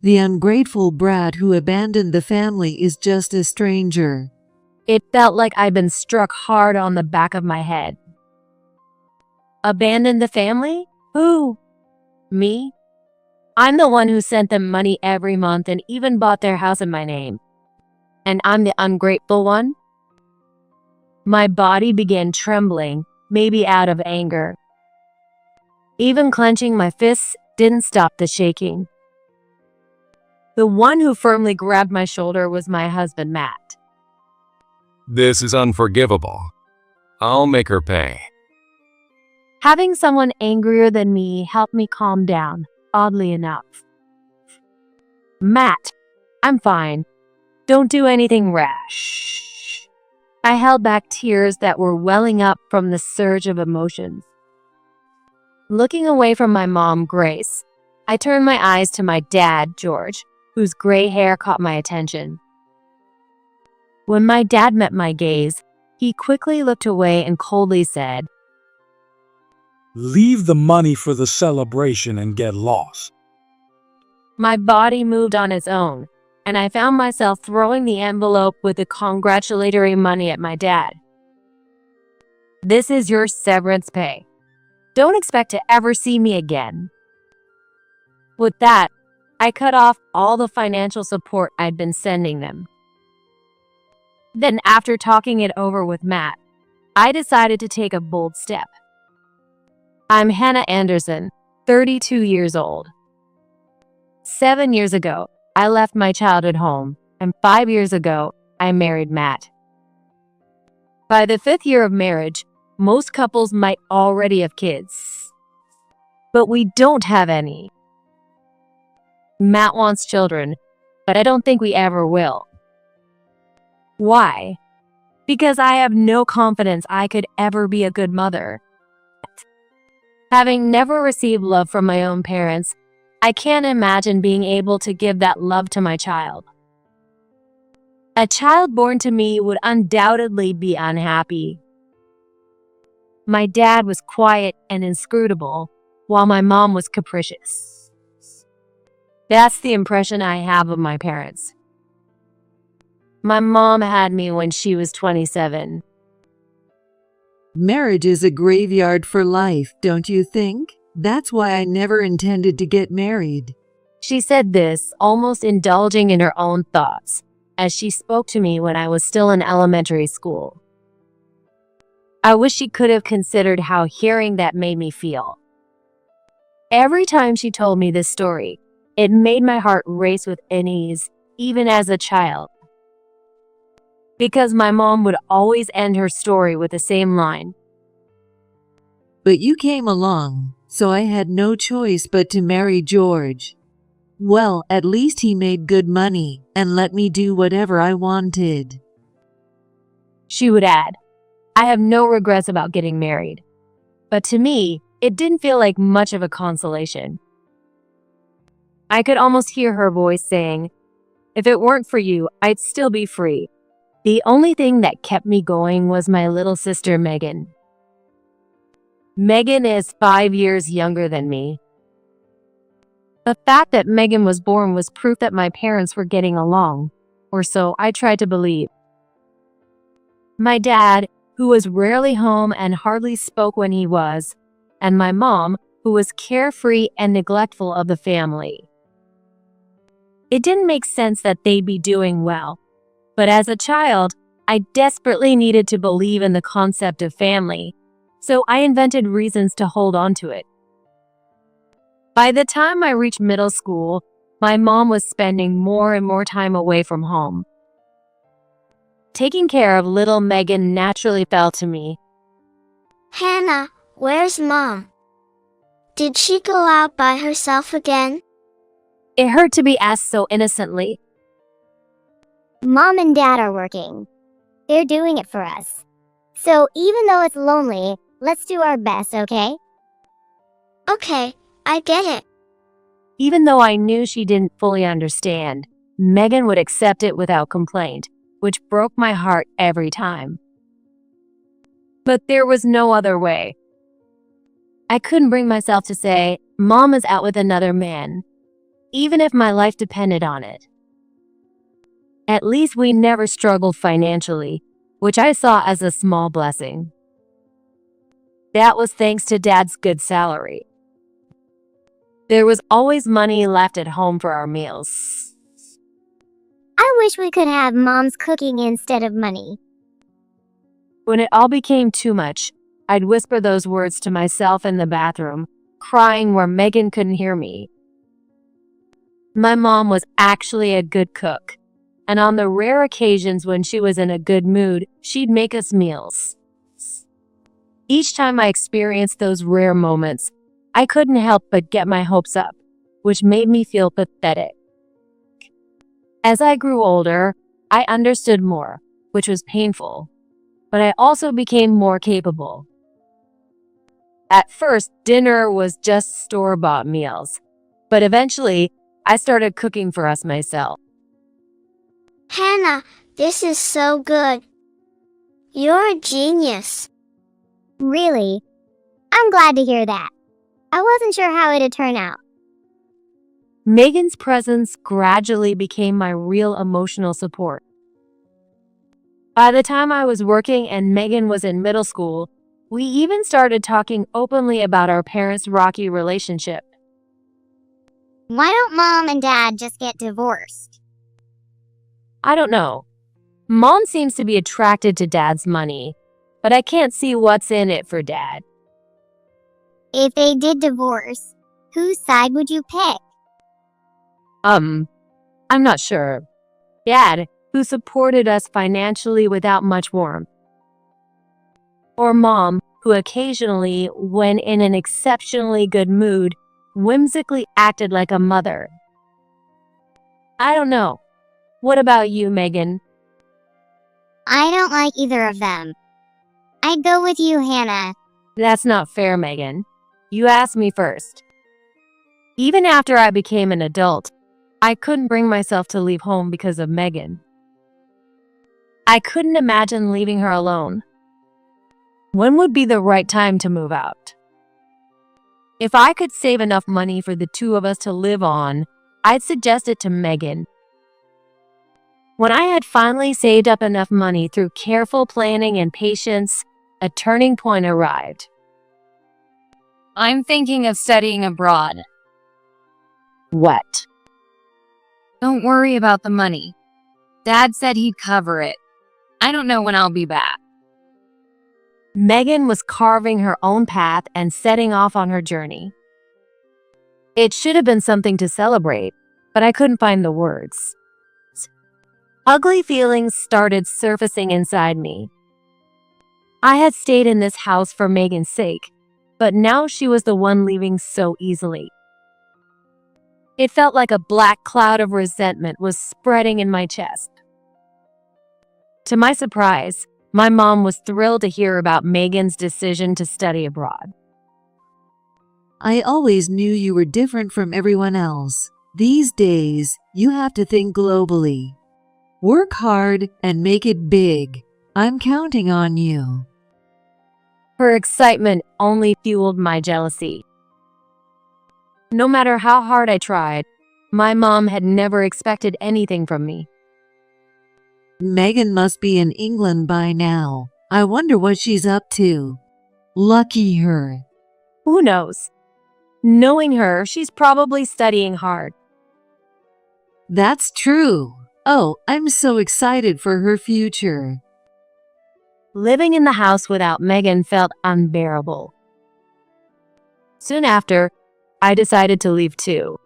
The ungrateful brat who abandoned the family is just a stranger. It felt like I'd been struck hard on the back of my head. Abandoned the family? Who? Me? I'm the one who sent them money every month and even bought their house in my name. And I'm the ungrateful one? My body began trembling, maybe out of anger. Even clenching my fists didn't stop the shaking. The one who firmly grabbed my shoulder was my husband, Matt. This is unforgivable. I'll make her pay. Having someone angrier than me helped me calm down, oddly enough. Matt, I'm fine. Don't do anything rash. I held back tears that were welling up from the surge of emotions. Looking away from my mom, Grace, I turned my eyes to my dad, George, whose gray hair caught my attention. When my dad met my gaze, he quickly looked away and coldly said, "Leave the money for the celebration and get lost." My body moved on its own, and I found myself throwing the envelope with the congratulatory money at my dad. This is your severance pay. Don't expect to ever see me again. With that, I cut off all the financial support I'd been sending them. Then, after talking it over with Matt, I decided to take a bold step. I'm Hannah Anderson, 32 years old. 7 years ago, I left my childhood home, and 5 years ago, I married Matt. By the 5th year of marriage, most couples might already have kids. But we don't have any. Matt wants children, but I don't think we ever will. Why? Because I have no confidence I could ever be a good mother. Having never received love from my own parents, I can't imagine being able to give that love to my child. A child born to me would undoubtedly be unhappy. My dad was quiet and inscrutable, while my mom was capricious. That's the impression I have of my parents. My mom had me when she was 27. Marriage is a graveyard for life, don't you think? That's why I never intended to get married. She said this, almost indulging in her own thoughts, as she spoke to me when I was still in elementary school. I wish she could have considered how hearing that made me feel. Every time she told me this story, it made my heart race with unease, even as a child. Because my mom would always end her story with the same line. But you came along, so I had no choice but to marry George. Well, at least he made good money and let me do whatever I wanted. She would add, I have no regrets about getting married. But to me, it didn't feel like much of a consolation. I could almost hear her voice saying, if it weren't for you, I'd still be free. The only thing that kept me going was my little sister, Megan. Megan is 5 years younger than me. The fact that Megan was born was proof that my parents were getting along, or so I tried to believe. My dad, who was rarely home and hardly spoke when he was, and my mom, who was carefree and neglectful of the family. It didn't make sense that they'd be doing well, but as a child, I desperately needed to believe in the concept of family, so I invented reasons to hold on to it. By the time I reached middle school, my mom was spending more and more time away from home. Taking care of little Megan naturally fell to me. Hannah, where's Mom? Did she go out by herself again? It hurt to be asked so innocently. Mom and Dad are working. They're doing it for us. So even though it's lonely, let's do our best, okay? Okay, I get it. Even though I knew she didn't fully understand, Megan would accept it without complaint, which broke my heart every time. But there was no other way. I couldn't bring myself to say, Mom is out with another man. even if my life depended on it. At least we never struggled financially, which I saw as a small blessing. That was thanks to Dad's good salary. There was always money left at home for our meals. I wish we could have Mom's cooking instead of money. When it all became too much, I'd whisper those words to myself in the bathroom, crying where Megan couldn't hear me. My mom was actually a good cook, and on the rare occasions when she was in a good mood, she'd make us meals. Each time I experienced those rare moments, I couldn't help but get my hopes up, which made me feel pathetic. As I grew older, I understood more, which was painful, but I also became more capable. At first, dinner was just store-bought meals, but eventually, I started cooking for us myself. Hannah, this is so good. You're a genius. Really? I'm glad to hear that. I wasn't sure how it'd turn out. Megan's presence gradually became my real emotional support. By the time I was working and Megan was in middle school, we even started talking openly about our parents' rocky relationship. Why don't Mom and Dad just get divorced? I don't know. Mom seems to be attracted to Dad's money, but I can't see what's in it for Dad. If they did divorce, whose side would you pick? I'm not sure. Dad, who supported us financially without much warmth. Or Mom, who occasionally, when in an exceptionally good mood, whimsically acted like a mother. I don't know. What about you, Megan? I don't like either of them. I'd go with you, Hannah. That's not fair, Megan. You asked me first. Even after I became an adult, I couldn't bring myself to leave home because of Megan. I couldn't imagine leaving her alone. When would be the right time to move out? If I could save enough money for the two of us to live on, I'd suggest it to Megan. When I had finally saved up enough money through careful planning and patience, a turning point arrived. I'm thinking of studying abroad. What? Don't worry about the money. Dad said he'd cover it. I don't know when I'll be back. Megan was carving her own path and setting off on her journey. It should have been something to celebrate, but I couldn't find the words. Ugly feelings started surfacing inside me. I had stayed in this house for Megan's sake, but now she was the one leaving so easily. It felt like a black cloud of resentment was spreading in my chest. To my surprise, my mom was thrilled to hear about Megan's decision to study abroad. I always knew you were different from everyone else. These days, you have to think globally. Work hard and make it big. I'm counting on you. Her excitement only fueled my jealousy. No matter how hard I tried, my mom had never expected anything from me. Megan must be in England by now. I wonder what she's up to. Lucky her. Who knows? Knowing her, she's probably studying hard. That's true. Oh, I'm so excited for her future. Living in the house without Megan felt unbearable. Soon after, I decided to leave too.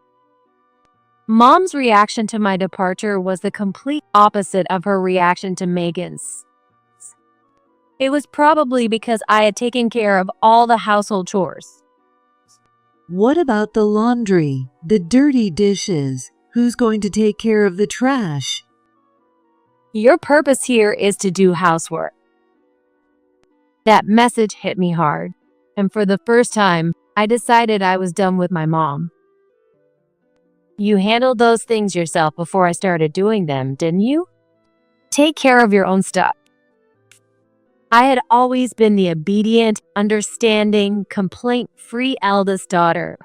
Mom's reaction to my departure was the complete opposite of her reaction to Megan's. It was probably because I had taken care of all the household chores. What about the laundry, the dirty dishes? Who's going to take care of the trash? Your purpose here is to do housework. That message hit me hard, and for the first time, I decided I was done with my mom. You handled those things yourself before I started doing them, didn't you? Take care of your own stuff. I had always been the obedient, understanding, complaint-free eldest daughter.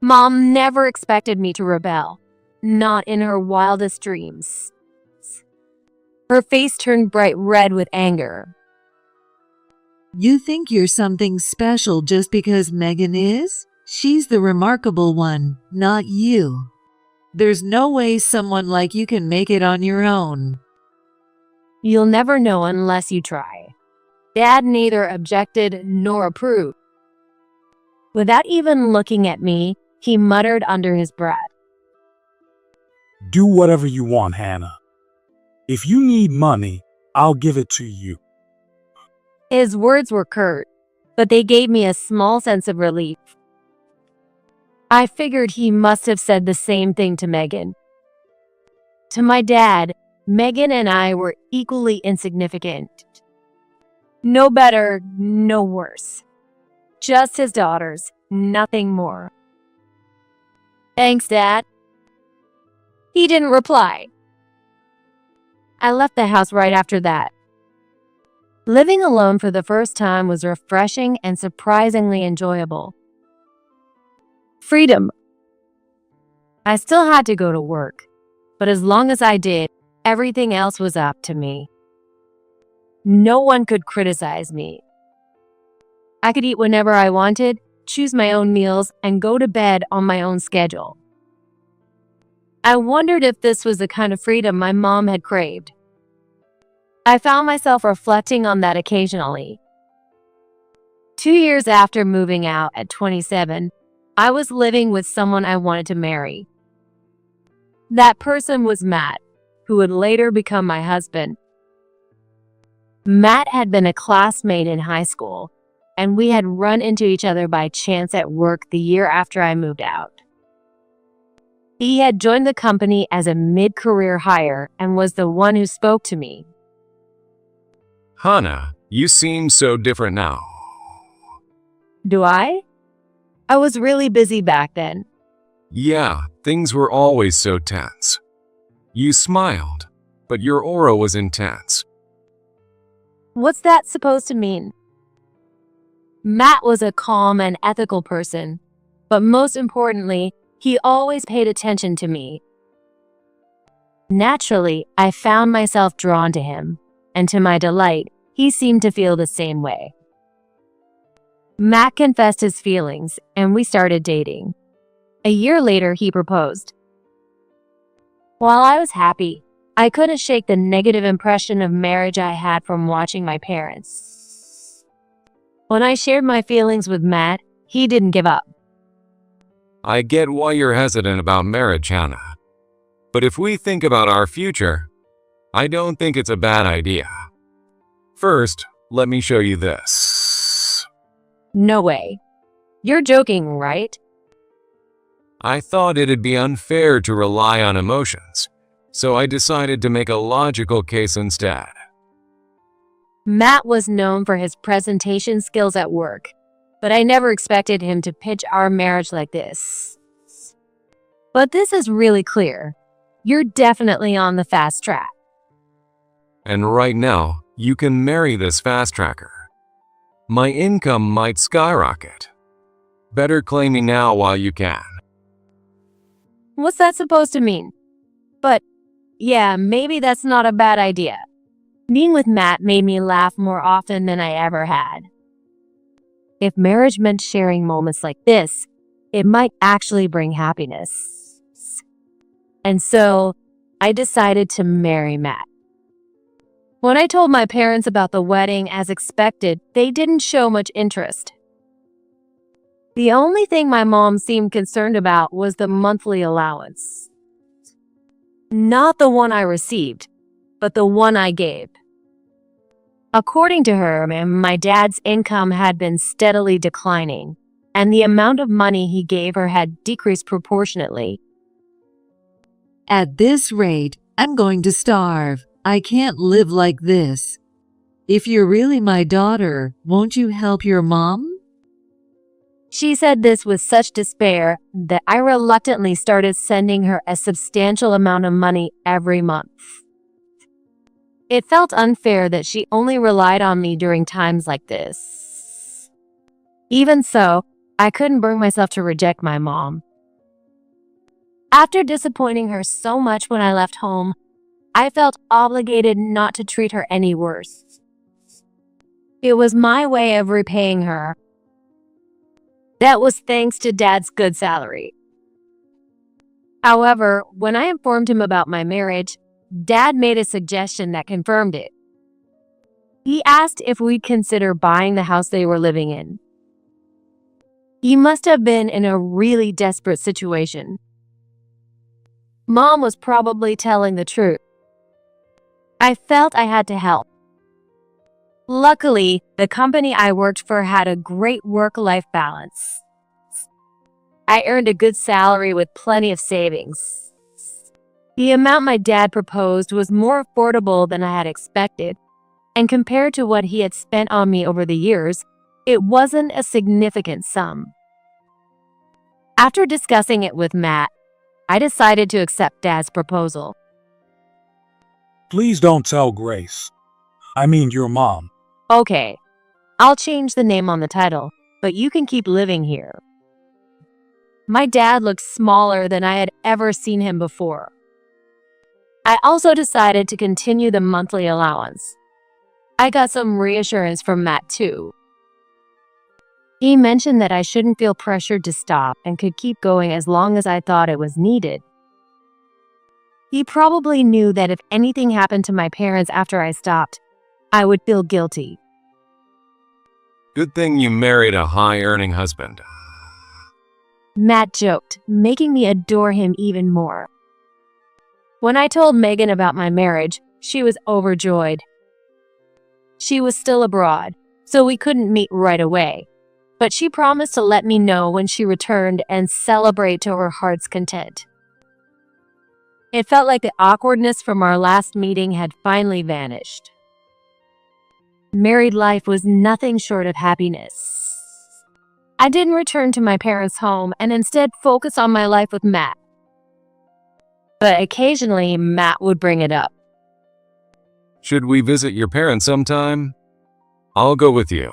Mom never expected me to rebel, not in her wildest dreams. Her face turned bright red with anger. You think you're something special just because Megan is? She's the remarkable one, not you. There's no way someone like you can make it on your own. You'll never know unless you try. Dad neither objected nor approved. Without even looking at me, he muttered under his breath. Do whatever you want, Hannah. If you need money, I'll give it to you. His words were curt, but they gave me a small sense of relief. I figured he must have said the same thing to Megan. To my dad, Megan and I were equally insignificant. No better, no worse. Just his daughters, nothing more. Thanks, Dad. He didn't reply. I left the house right after that. Living alone for the first time was refreshing and surprisingly enjoyable. Freedom. I still had to go to work, but as long as I did, everything else was up to me. No one could criticize me. I could eat whenever I wanted, choose my own meals, and go to bed on my own schedule. I wondered if this was the kind of freedom my mom had craved. I found myself reflecting on that occasionally. 2 years after moving out at 27, I was living with someone I wanted to marry. That person was Matt, who would later become my husband. Matt had been a classmate in high school, and we had run into each other by chance at work the year after I moved out. He had joined the company as a mid-career hire and was the one who spoke to me. Hannah, you seem so different now. Do I? I was really busy back then. Yeah, things were always so tense. You smiled, but your aura was intense. What's that supposed to mean? Matt was a calm and ethical person, but most importantly, he always paid attention to me. Naturally, I found myself drawn to him, and to my delight, he seemed to feel the same way. Matt confessed his feelings, and we started dating. A year later, he proposed. While I was happy, I couldn't shake the negative impression of marriage I had from watching my parents. When I shared my feelings with Matt, he didn't give up. I get why you're hesitant about marriage, Hannah. But if we think about our future, I don't think it's a bad idea. First, let me show you this. No way. You're joking, right? I thought it'd be unfair to rely on emotions, so I decided to make a logical case instead. Matt was known for his presentation skills at work, but I never expected him to pitch our marriage like this. But this is really clear. You're definitely on the fast track. And right now, you can marry this fast tracker. My income might skyrocket. Better claim me now while you can. What's that supposed to mean? But, yeah, maybe that's not a bad idea. Being with Matt made me laugh more often than I ever had. If marriage meant sharing moments like this, it might actually bring happiness. And so, I decided to marry Matt. When I told my parents about the wedding as expected, they didn't show much interest. The only thing my mom seemed concerned about was the monthly allowance. Not the one I received, but the one I gave. According to her, my dad's income had been steadily declining, and the amount of money he gave her had decreased proportionately. At this rate, I'm going to starve. I can't live like this. If you're really my daughter, won't you help your mom? She said this with such despair that I reluctantly started sending her a substantial amount of money every month. It felt unfair that she only relied on me during times like this. Even so, I couldn't bring myself to reject my mom, After disappointing her so much when I left home, I felt obligated not to treat her any worse. It was my way of repaying her. That was thanks to Dad's good salary. However, when I informed him about my marriage, Dad made a suggestion that confirmed it. He asked if we'd consider buying the house they were living in. He must have been in a really desperate situation. Mom was probably telling the truth. I felt I had to help. Luckily, the company I worked for had a great work-life balance. I earned a good salary with plenty of savings. The amount my dad proposed was more affordable than I had expected, and compared to what he had spent on me over the years, it wasn't a significant sum. After discussing it with Matt, I decided to accept Dad's proposal. Please don't tell Grace. I mean your mom. Okay, I'll change the name on the title, but you can keep living here. My dad looked smaller than I had ever seen him before. I also decided to continue the monthly allowance. I got some reassurance from Matt too. He mentioned that I shouldn't feel pressured to stop and could keep going as long as I thought it was needed. He probably knew that if anything happened to my parents after I stopped, I would feel guilty. Good thing you married a high-earning husband. Matt joked, making me adore him even more. When I told Megan about my marriage, she was overjoyed. She was still abroad, so we couldn't meet right away, but she promised to let me know when she returned and celebrate to her heart's content. It felt like the awkwardness from our last meeting had finally vanished. Married life was nothing short of happiness. I didn't return to my parents' home and instead focused on my life with Matt. But occasionally, Matt would bring it up. Should we visit your parents sometime? I'll go with you.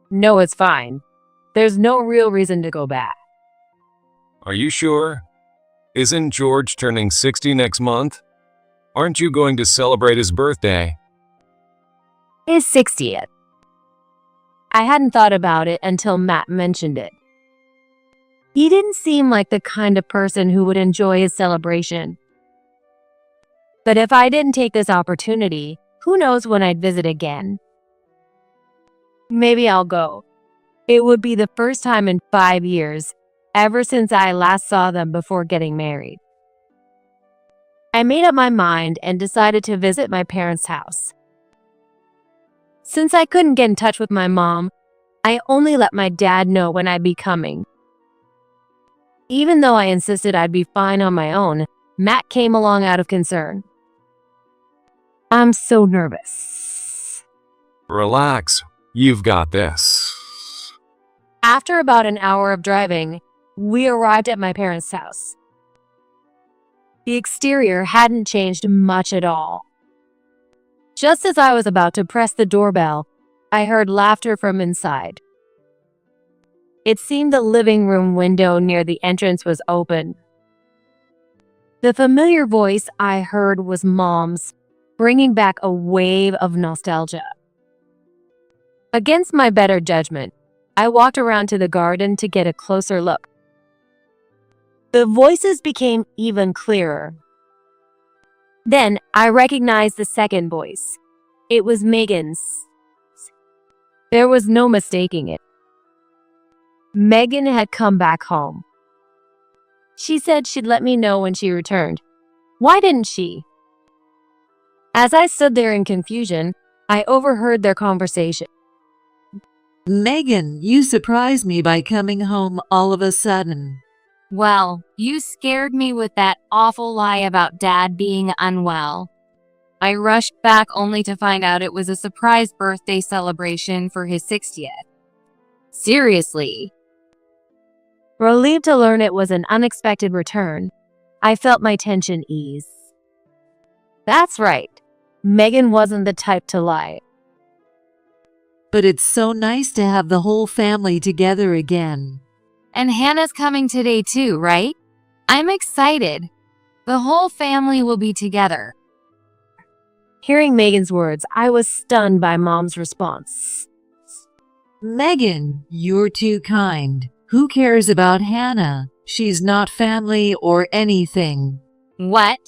No, it's fine. There's no real reason to go back. Are you sure? Isn't George turning 60 next month? Aren't you going to celebrate his birthday? His 60th. I hadn't thought about it until Matt mentioned it. He didn't seem like the kind of person who would enjoy his celebration. But if I didn't take this opportunity, who knows when I'd visit again? Maybe I'll go. It would be the first time in 5 years, ever since I last saw them before getting married. I made up my mind and decided to visit my parents' house. Since I couldn't get in touch with my mom, I only let my dad know when I'd be coming. Even though I insisted I'd be fine on my own, Matt came along out of concern. I'm so nervous. Relax. You've got this. After about an hour of driving, we arrived at my parents' house. The exterior hadn't changed much at all. Just as I was about to press the doorbell, I heard laughter from inside. It seemed the living room window near the entrance was open. The familiar voice I heard was Mom's, bringing back a wave of nostalgia. Against my better judgment, I walked around to the garden to get a closer look. The voices became even clearer. Then I recognized the second voice. It was Megan's. There was no mistaking it. Megan had come back home. She said she'd let me know when she returned. Why didn't she? As I stood there in confusion, I overheard their conversation. Megan, you surprised me by coming home all of a sudden. Well, you scared me with that awful lie about Dad being unwell. I rushed back only to find out it was a surprise birthday celebration for his 60th. Seriously. Relieved to learn it was an unexpected return, I felt my tension ease. That's right. Megan wasn't the type to lie. But it's so nice to have the whole family together again. And Hannah's coming today too, right? I'm excited. The whole family will be together. Hearing Megan's words, I was stunned by Mom's response. Megan, you're too kind. Who cares about Hannah? She's not family or anything. What?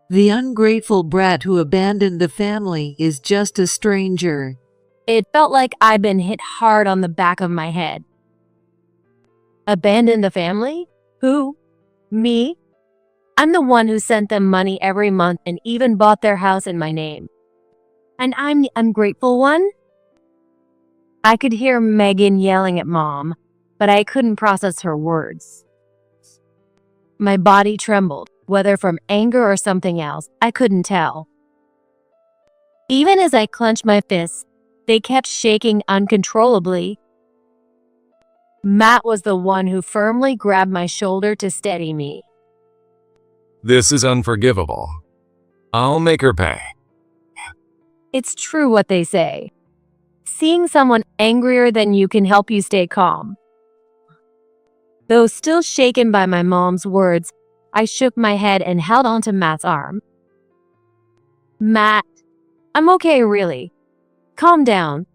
The ungrateful brat who abandoned the family is just a stranger. It felt like I'd been hit hard on the back of my head. Abandoned the family? Who? Me? I'm the one who sent them money every month and even bought their house in my name. And I'm the ungrateful one? I could hear Megan yelling at Mom, but I couldn't process her words. My body trembled, whether from anger or something else, I couldn't tell. Even as I clenched my fists, they kept shaking uncontrollably. Matt was the one who firmly grabbed my shoulder to steady me. This is unforgivable. I'll make her pay. It's true what they say. Seeing someone angrier than you can help you stay calm. Though still shaken by my mom's words, I shook my head and held onto Matt's arm. Matt, I'm okay, really. Calm down.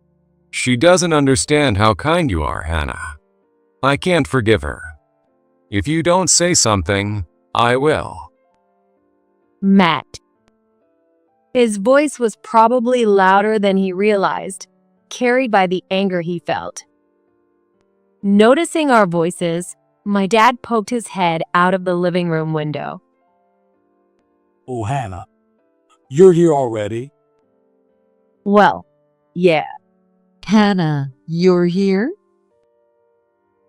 She doesn't understand how kind you are, Hannah. I can't forgive her. If you don't say something, I will. Matt. His voice was probably louder than he realized, carried by the anger he felt. Noticing our voices, my dad poked his head out of the living room window. Oh, Hannah, you're here already? Well, yeah. Hannah, you're here?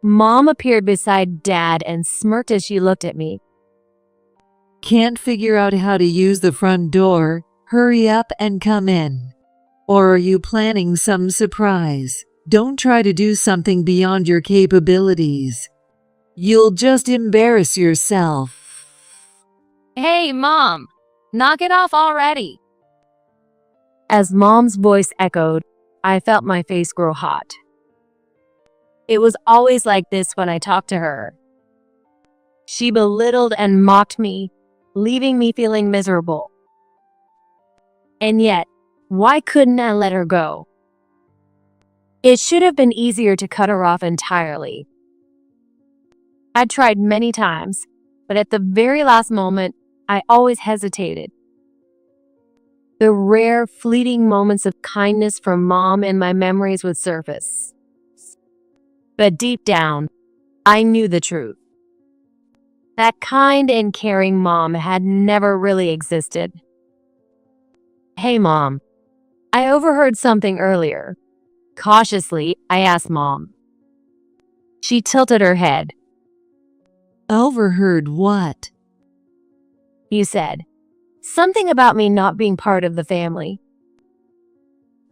Mom appeared beside Dad and smirked as she looked at me. Can't figure out how to use the front door? Hurry up and come in. Or are you planning some surprise? Don't try to do something beyond your capabilities. You'll just embarrass yourself. Hey, Mom. Knock it off already. As Mom's voice echoed, I felt my face grow hot. It was always like this when I talked to her. She belittled and mocked me, leaving me feeling miserable. And yet, why couldn't I let her go? It should have been easier to cut her off entirely. I tried many times, but at the very last moment, I always hesitated. The rare, fleeting moments of kindness from Mom in my memories would surface. But deep down, I knew the truth. That kind and caring Mom had never really existed. Hey, Mom. I overheard something earlier. Cautiously, I asked Mom. She tilted her head. Overheard what? You said, something about me not being part of the family.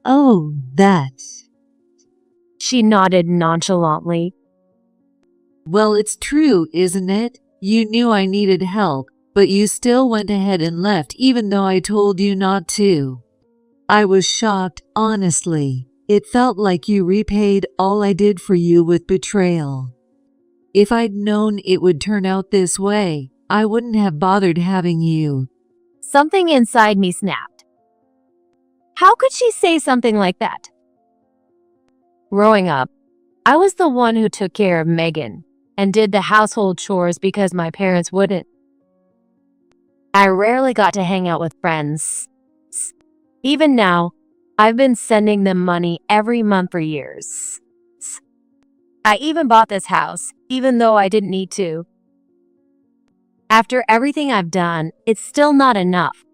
Oh, that. She nodded nonchalantly. Well, it's true, isn't it? You knew I needed help, but you still went ahead and left even though I told you not to. I was shocked, honestly. It felt like you repaid all I did for you with betrayal. If I'd known it would turn out this way, I wouldn't have bothered having you. Something inside me snapped. How could she say something like that? Growing up, I was the one who took care of Megan and did the household chores because my parents wouldn't. I rarely got to hang out with friends. Even now, I've been sending them money every month for years. I even bought this house, even though I didn't need to. After everything I've done, it's still not enough.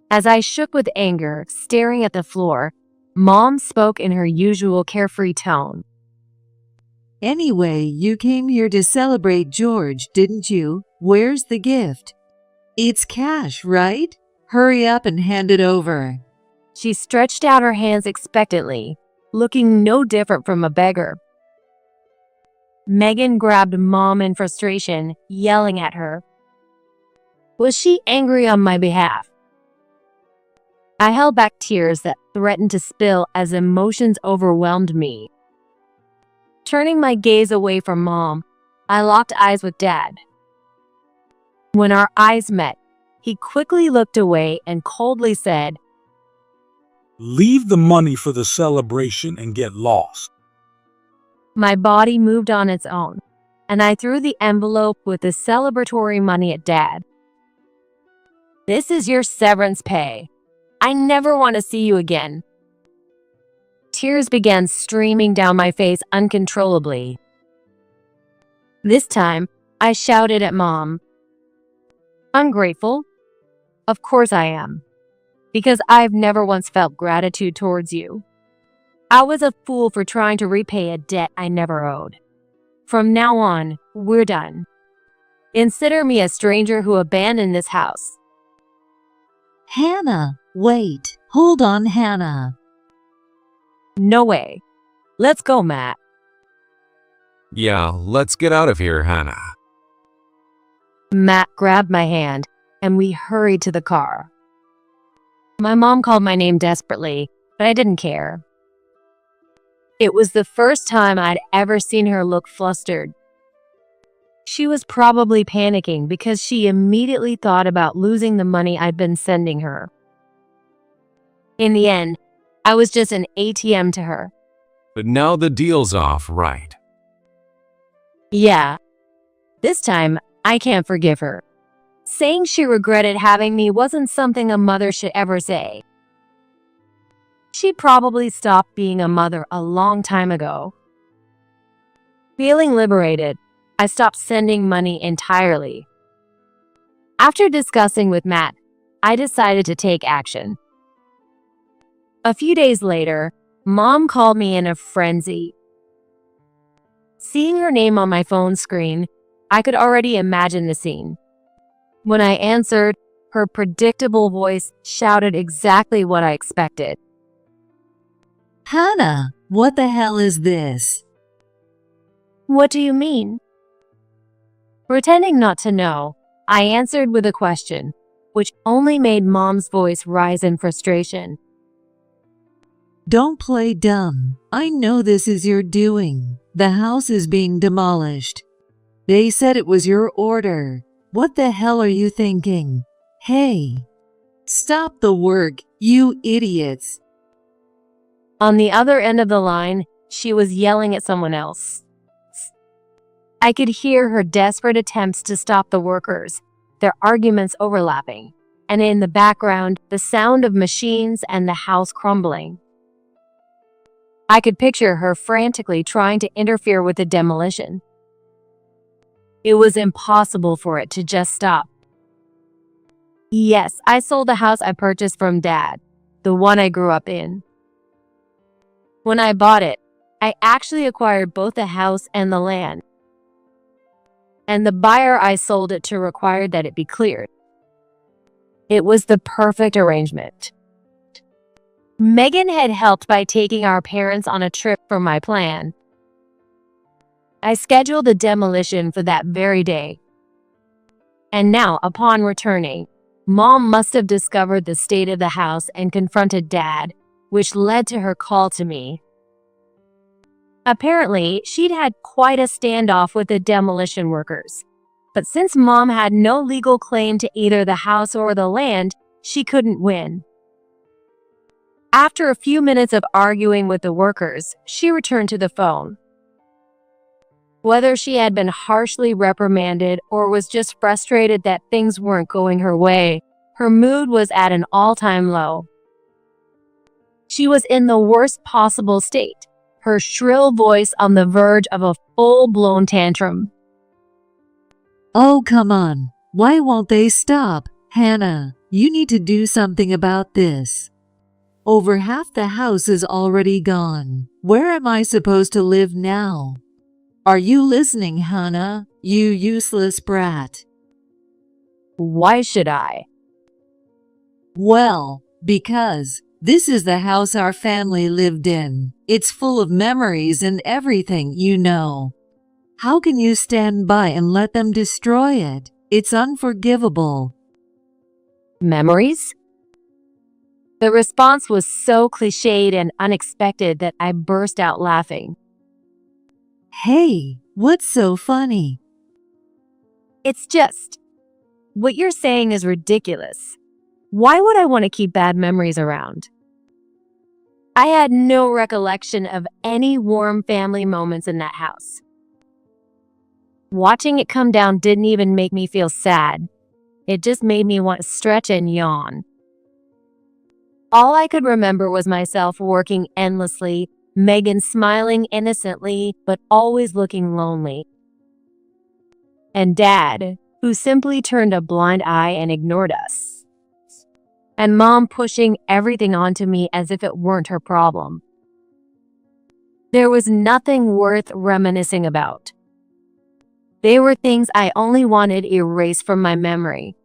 As I shook with anger, staring at the floor, Mom spoke in her usual carefree tone. Anyway, you came here to celebrate George, didn't you? Where's the gift? It's cash, right? Hurry up and hand it over. She stretched out her hands expectantly, looking no different from a beggar. Megan grabbed Mom in frustration, yelling at her. Was she angry on my behalf? I held back tears that threatened to spill as emotions overwhelmed me. Turning my gaze away from Mom, I locked eyes with Dad. When our eyes met, he quickly looked away and coldly said, Leave the money for the celebration and get lost. My body moved on its own, and I threw the envelope with the celebratory money at Dad. This is your severance pay. I never want to see you again. Tears began streaming down my face uncontrollably. This time, I shouted at Mom. Ungrateful? Of course I am. Because I've never once felt gratitude towards you. I was a fool for trying to repay a debt I never owed. From now on, we're done. Consider me a stranger who abandoned this house. Hannah, wait. Hold on, Hannah. No way. Let's go, Matt. Yeah, let's get out of here, Hannah. Matt grabbed my hand, and we hurried to the car. My mom called my name desperately, but I didn't care. It was the first time I'd ever seen her look flustered. She was probably panicking because she immediately thought about losing the money I'd been sending her. In the end, I was just an ATM to her. But now the deal's off, right? Yeah. This time, I can't forgive her. Saying she regretted having me wasn't something a mother should ever say. She probably stopped being a mother a long time ago. Feeling liberated, I stopped sending money entirely. After discussing with Matt, I decided to take action. A few days later, Mom called me in a frenzy. Seeing her name on my phone screen, I could already imagine the scene. When I answered, her predictable voice shouted exactly what I expected. Hannah, what the hell is this? What do you mean? Pretending not to know, I answered with a question, which only made Mom's voice rise in frustration. Don't play dumb. I know this is your doing. The house is being demolished. They said it was your order. What the hell are you thinking? Hey, stop the work, you idiots. On the other end of the line, she was yelling at someone else. I could hear her desperate attempts to stop the workers, their arguments overlapping, and in the background, the sound of machines and the house crumbling. I could picture her frantically trying to interfere with the demolition. It was impossible for it to just stop. Yes, I sold the house I purchased from Dad, the one I grew up in. When I bought it, I actually acquired both the house and the land. And the buyer I sold it to required that it be cleared. It was the perfect arrangement. Megan had helped by taking our parents on a trip for my plan. I scheduled the demolition for that very day. And now, upon returning, Mom must have discovered the state of the house and confronted Dad, which led to her call to me. Apparently, she'd had quite a standoff with the demolition workers. But since Mom had no legal claim to either the house or the land, she couldn't win. After a few minutes of arguing with the workers, she returned to the phone. Whether she had been harshly reprimanded or was just frustrated that things weren't going her way, her mood was at an all-time low. She was in the worst possible state, her shrill voice on the verge of a full-blown tantrum. Oh, come on. Why won't they stop? Hannah, you need to do something about this. Over half the house is already gone. Where am I supposed to live now? Are you listening, Hannah? You useless brat. Why should I? Well, because this is the house our family lived in. It's full of memories and everything, you know. How can you stand by and let them destroy it? It's unforgivable. Memories? The response was so cliched and unexpected that I burst out laughing. Hey, What's so funny? It's just, what you're saying is ridiculous. Why would I want to keep bad memories around? I had no recollection of any warm family moments in that house. Watching it come down didn't even make me feel sad. It just made me want to stretch and yawn. All I could remember was myself working endlessly, Megan smiling innocently, but always looking lonely. And Dad, who simply turned a blind eye and ignored us. And Mom pushing everything onto me as if it weren't her problem. There was nothing worth reminiscing about. They were things I only wanted erased from my memory.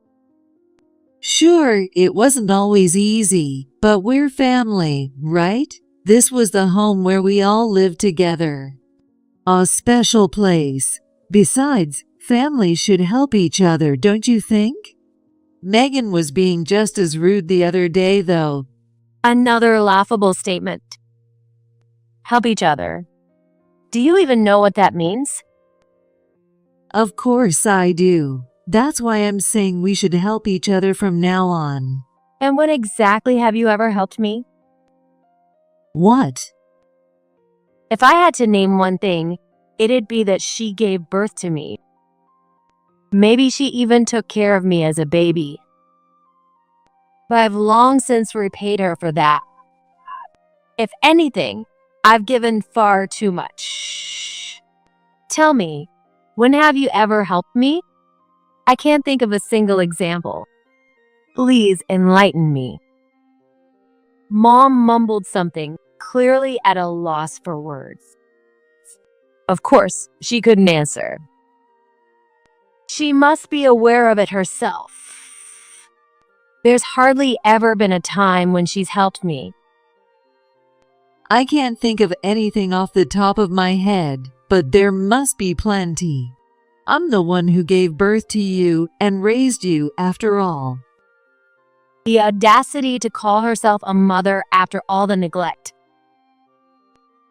Sure, it wasn't always easy, but we're family, right? This was the home where we all lived together. A special place. Besides, families should help each other, don't you think? Megan was being just as rude the other day, though. Another laughable statement. Help each other. Do you even know what that means? Of course I do. That's why I'm saying we should help each other from now on. And when exactly have you ever helped me? What? If I had to name one thing, it'd be that she gave birth to me. Maybe she even took care of me as a baby. But I've long since repaid her for that. If anything, I've given far too much. Tell me, when have you ever helped me? I can't think of a single example. Please enlighten me. Mom mumbled something, clearly at a loss for words. Of course, she couldn't answer. She must be aware of it herself. There's hardly ever been a time when she's helped me. I can't think of anything off the top of my head, but there must be plenty. I'm the one who gave birth to you and raised you after all. The audacity to call herself a mother after all the neglect.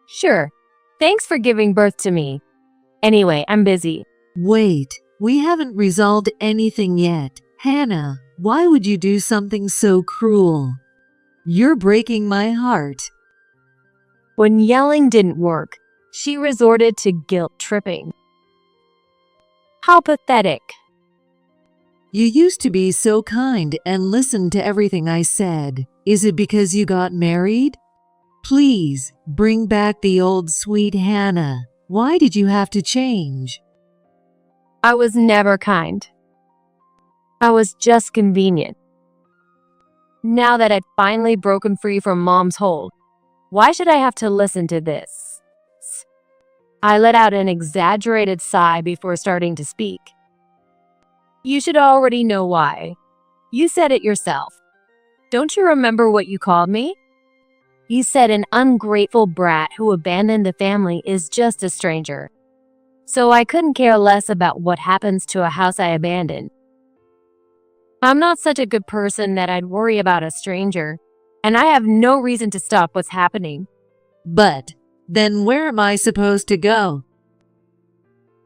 Sure, thanks for giving birth to me. Anyway, I'm busy. Wait, we haven't resolved anything yet. Hannah, why would you do something so cruel? You're breaking my heart. When yelling didn't work, she resorted to guilt tripping. How pathetic. You used to be so kind and listen to everything I said. Is it because you got married? Please, bring back the old sweet Hannah. Why did you have to change? I was never kind. I was just convenient. Now that I'd finally broken free from Mom's hold, why should I have to listen to this? I let out an exaggerated sigh before starting to speak. You should already know why. You said it yourself. Don't you remember what you called me? You said an ungrateful brat who abandoned the family is just a stranger. So I couldn't care less about what happens to a house I abandoned. I'm not such a good person that I'd worry about a stranger, and I have no reason to stop what's happening. But then where am I supposed to go?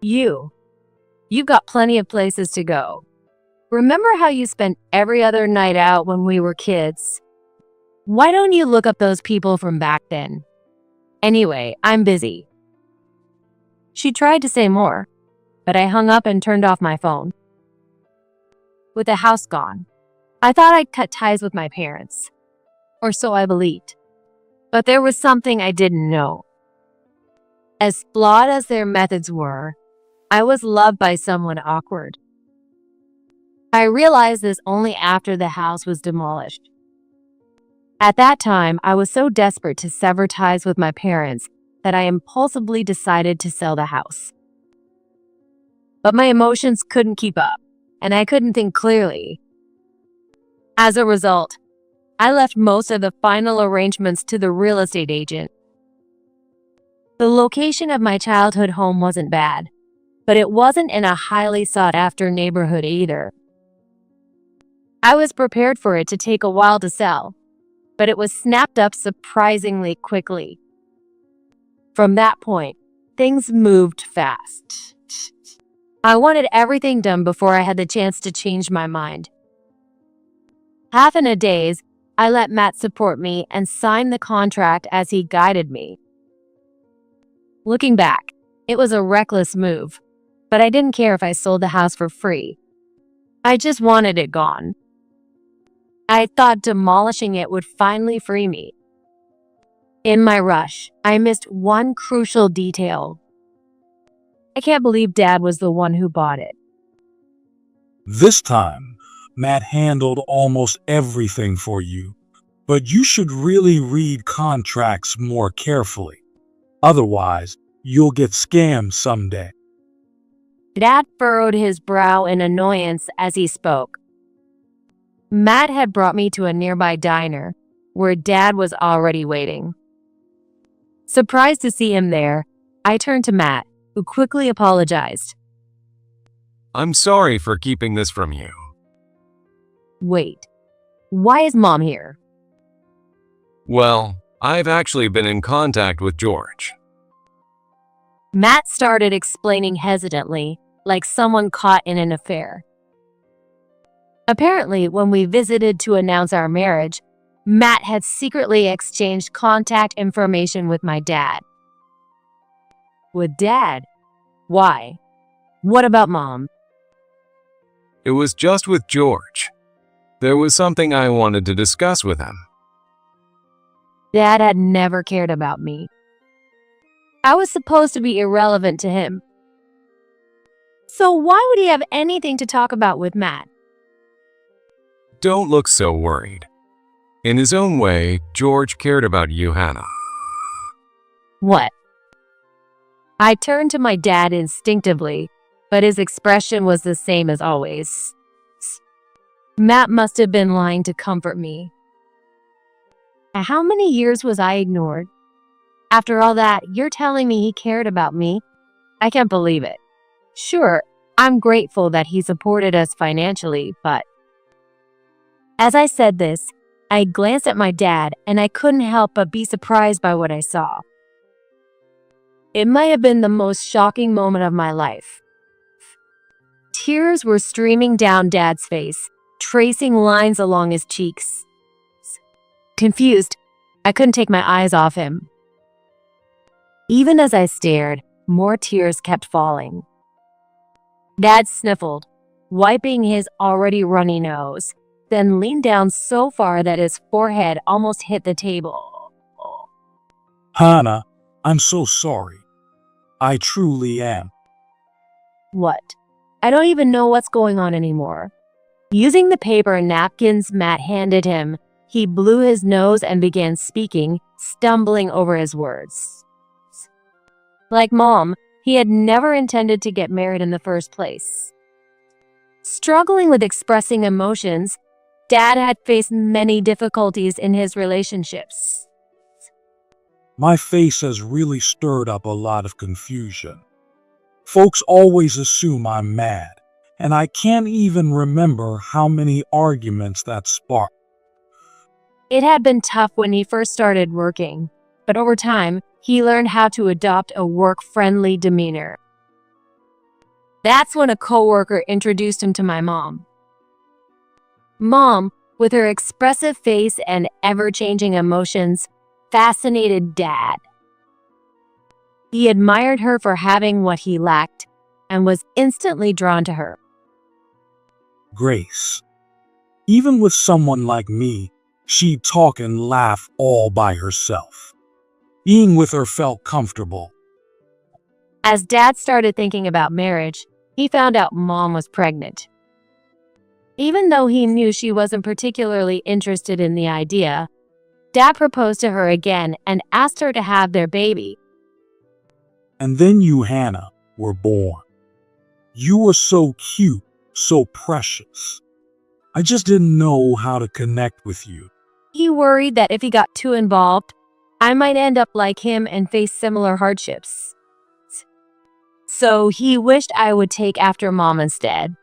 You've got plenty of places to go. Remember how you spent every other night out when we were kids? Why don't you look up those people from back then? Anyway, I'm busy. She tried to say more, but I hung up and turned off my phone. With the house gone, I thought I'd cut ties with my parents. Or so I believed. But there was something I didn't know. As flawed as their methods were, I was loved by someone awkward. I realized this only after the house was demolished. At that time, I was so desperate to sever ties with my parents that I impulsively decided to sell the house. But my emotions couldn't keep up, and I couldn't think clearly. As a result, I left most of the final arrangements to the real estate agent. The location of my childhood home wasn't bad, but it wasn't in a highly sought-after neighborhood either. I was prepared for it to take a while to sell, but it was snapped up surprisingly quickly. From that point, Things moved fast. I wanted everything done before I had the chance to change my mind. Half in a daze, I let Matt support me and sign the contract as he guided me. Looking back, it was a reckless move, but I didn't care if I sold the house for free. I just wanted it gone. I thought demolishing it would finally free me. In my rush, I missed one crucial detail. I can't believe Dad was the one who bought it. This time, Matt handled almost everything for you, but you should really read contracts more carefully. Otherwise, you'll get scammed someday. Dad furrowed his brow in annoyance as he spoke. Matt had brought me to a nearby diner, where Dad was already waiting. Surprised to see him there, I turned to Matt, who quickly apologized. I'm sorry for keeping this from you. Wait, why is Mom here? Well, I've actually been in contact with George. Matt started explaining hesitantly, like someone caught in an affair. Apparently, when we visited to announce our marriage, Matt had secretly exchanged contact information with my dad. With Dad? Why? What about Mom? It was just with George. There was something I wanted to discuss with him. Dad had never cared about me. I was supposed to be irrelevant to him. So why would he have anything to talk about with Matt? Don't look so worried. In his own way, George cared about you, Hannah. What? I turned to my dad instinctively, but his expression was the same as always. Matt must have been lying to comfort me. How many years was I ignored? After all that, you're telling me he cared about me? I can't believe it. Sure, I'm grateful that he supported us financially, but... As I said this, I glanced at my dad and I couldn't help but be surprised by what I saw. It might have been the most shocking moment of my life. Tears were streaming down Dad's face, tracing lines along his cheeks. Confused, I couldn't take my eyes off him. Even as I stared, more tears kept falling. Dad sniffled, wiping his already runny nose, then leaned down so far that his forehead almost hit the table. Hannah, I'm so sorry. I truly am. What? I don't even know what's going on anymore. Using the paper and napkins Matt handed him, he blew his nose and began speaking, stumbling over his words. Like Mom, he had never intended to get married in the first place. Struggling with expressing emotions, Dad had faced many difficulties in his relationships. My face has really stirred up a lot of confusion. Folks always assume I'm mad, and I can't even remember how many arguments that sparked. It had been tough when he first started working, but over time, he learned how to adopt a work-friendly demeanor. That's when a coworker introduced him to my mom. Mom, with her expressive face and ever-changing emotions, fascinated Dad. He admired her for having what he lacked and was instantly drawn to her. Grace. Even with someone like me, she'd talk and laugh all by herself. Being with her felt comfortable. As Dad started thinking about marriage, he found out Mom was pregnant. Even though he knew she wasn't particularly interested in the idea, Dad proposed to her again and asked her to have their baby. And then you, Hannah, were born. You were so cute, so precious. I just didn't know how to connect with you. He worried that if he got too involved, I might end up like him and face similar hardships. So he wished I would take after Mom instead.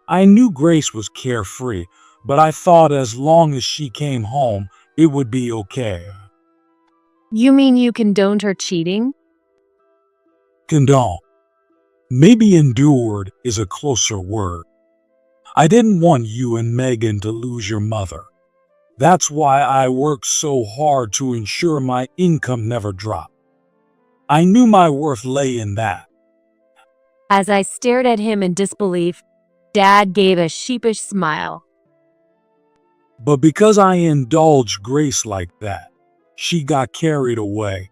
I knew Grace was carefree, but I thought as long as she came home, it would be okay. You mean you condoned her cheating? Condone. Maybe endured is a closer word. I didn't want you and Megan to lose your mother. That's why I worked so hard to ensure my income never dropped. I knew my worth lay in that. As I stared at him in disbelief, Dad gave a sheepish smile. But because I indulged Grace like that, she got carried away.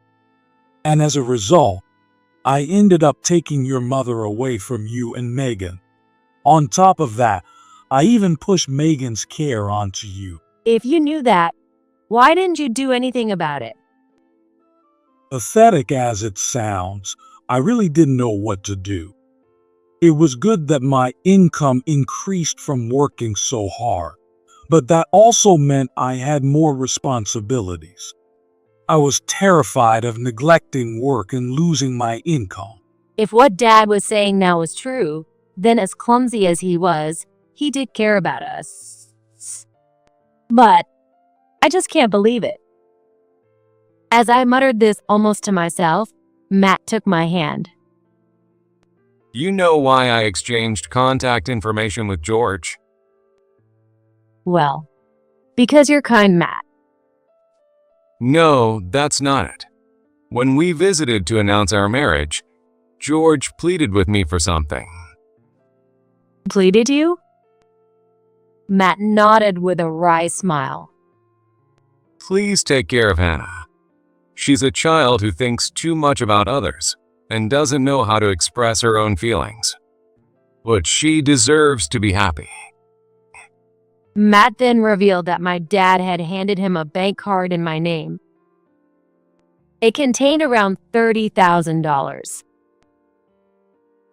And as a result, I ended up taking your mother away from you and Megan. On top of that, I even pushed Megan's care onto you. If you knew that, why didn't you do anything about it? Pathetic as it sounds, I really didn't know what to do. It was good that my income increased from working so hard, but that also meant I had more responsibilities. I was terrified of neglecting work and losing my income. If what Dad was saying now was true, then as clumsy as he did care about us. But I just can't believe it. As I muttered this almost to myself, Matt took my hand. You know why I exchanged contact information with George? Well, because you're kind, Matt. No, that's not it. When we visited to announce our marriage, George pleaded with me for something. Pleaded you? Matt nodded with a wry smile. Please take care of Hannah. She's a child who thinks too much about others and doesn't know how to express her own feelings. But she deserves to be happy. Matt then revealed that my dad had handed him a bank card in my name. It contained around $30,000.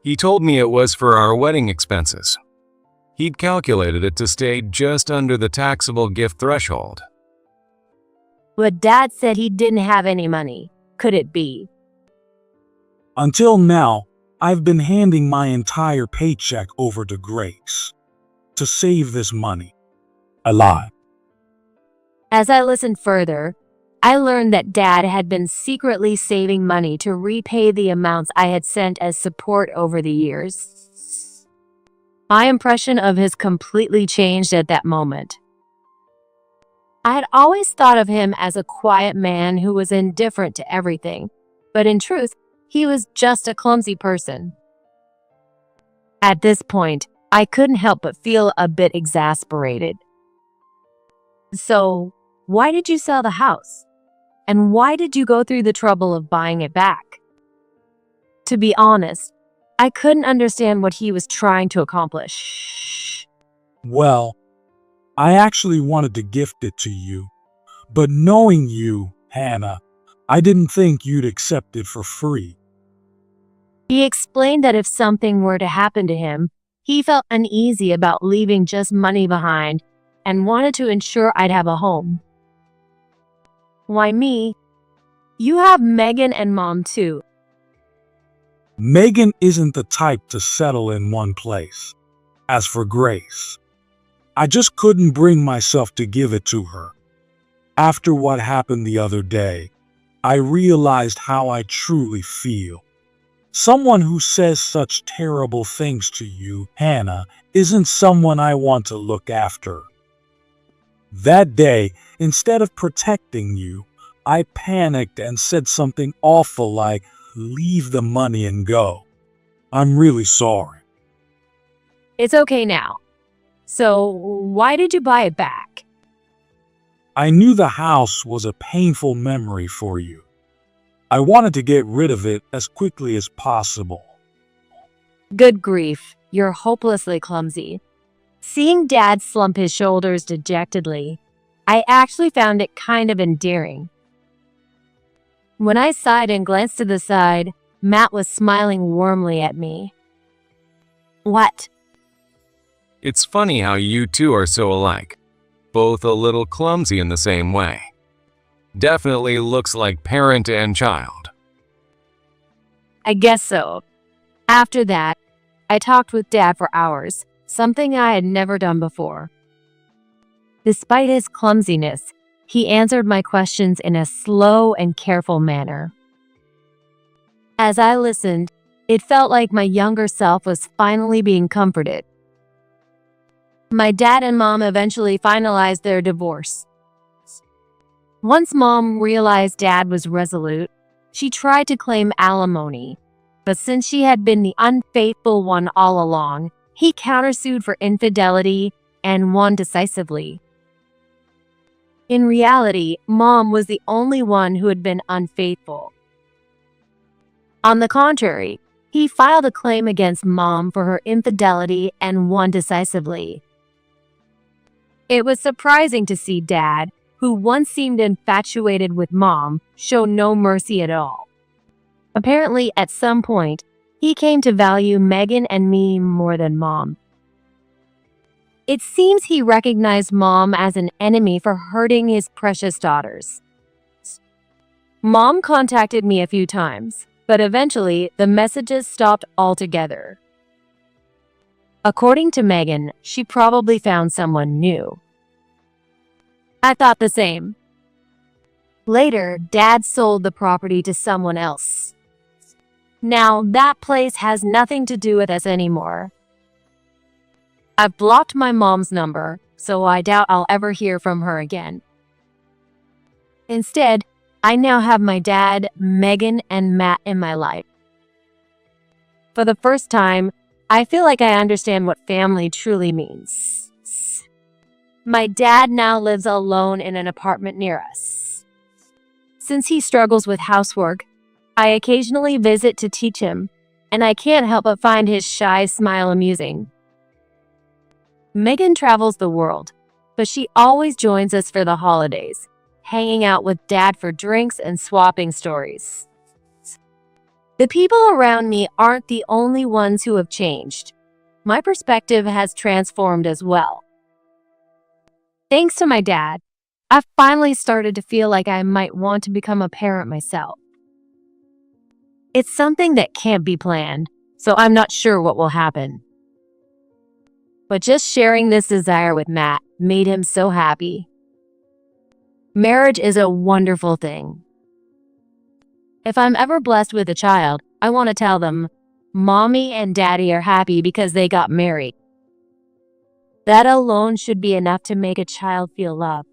He told me it was for our wedding expenses. He'd calculated it to stay just under the taxable gift threshold. But Dad said he didn't have any money. Could it be? Until now, I've been handing my entire paycheck over to Grace to save this money. I lied. As I listened further, I learned that Dad had been secretly saving money to repay the amounts I had sent as support over the years. My impression of his completely changed at that moment. I had always thought of him as a quiet man who was indifferent to everything, but in truth, he was just a clumsy person. At this point, I couldn't help but feel a bit exasperated. So, why did you sell the house? And why did you go through the trouble of buying it back? To be honest, I couldn't understand what he was trying to accomplish. Well, I actually wanted to gift it to you, but knowing you, Hannah, I didn't think you'd accept it for free. He explained that if something were to happen to him, he felt uneasy about leaving just money behind and wanted to ensure I'd have a home. Why me? You have Megan and Mom too. Megan isn't the type to settle in one place. As for Grace, I just couldn't bring myself to give it to her. After what happened the other day, I realized how I truly feel. Someone who says such terrible things to you, Hannah, isn't someone I want to look after. That day, instead of protecting you, I panicked and said something awful like, "Leave the money and go." I'm really sorry. It's okay now. So, why did you buy it back? I knew the house was a painful memory for you. I wanted to get rid of it as quickly as possible. Good grief, you're hopelessly clumsy. Seeing Dad slump his shoulders dejectedly, I actually found it kind of endearing. When I sighed and glanced to the side, Matt was smiling warmly at me. What? It's funny how you two are so alike. Both a little clumsy in the same way. Definitely looks like parent and child. I guess so. After that, I talked with Dad for hours, something I had never done before. Despite his clumsiness, he answered my questions in a slow and careful manner. As I listened, It felt like my younger self was finally being comforted. My dad and mom eventually finalized their divorce. Once mom realized dad was resolute, she tried to claim alimony, but since she had been the unfaithful one all along, he countersued for infidelity and won decisively. In reality, mom was the only one who had been unfaithful. On the contrary, he filed a claim against mom for her infidelity and won decisively. It was surprising to see dad, who once seemed infatuated with mom, show no mercy at all. Apparently, at some point, he came to value Megan and me more than mom. It seems he recognized mom as an enemy for hurting his precious daughters. Mom contacted me a few times, but eventually the messages stopped altogether. According to Megan, she probably found someone new. I thought the same. Later, dad sold the property to someone else. Now, that place has nothing to do with us anymore. I've blocked my mom's number, so I doubt I'll ever hear from her again. Instead, I now have my dad, Megan, and Matt in my life. For the first time, I feel like I understand what family truly means. My dad now lives alone in an apartment near us. Since he struggles with housework, I occasionally visit to teach him, and I can't help but find his shy smile amusing. Megan travels the world, but she always joins us for the holidays, hanging out with dad for drinks and swapping stories. The people around me aren't the only ones who have changed. My perspective has transformed as well. Thanks to my dad, I've finally started to feel like I might want to become a parent myself. It's something that can't be planned, so I'm not sure what will happen. But just sharing this desire with Matt made him so happy. Marriage is a wonderful thing. If I'm ever blessed with a child, I want to tell them, Mommy and Daddy are happy because they got married. That alone should be enough to make a child feel loved.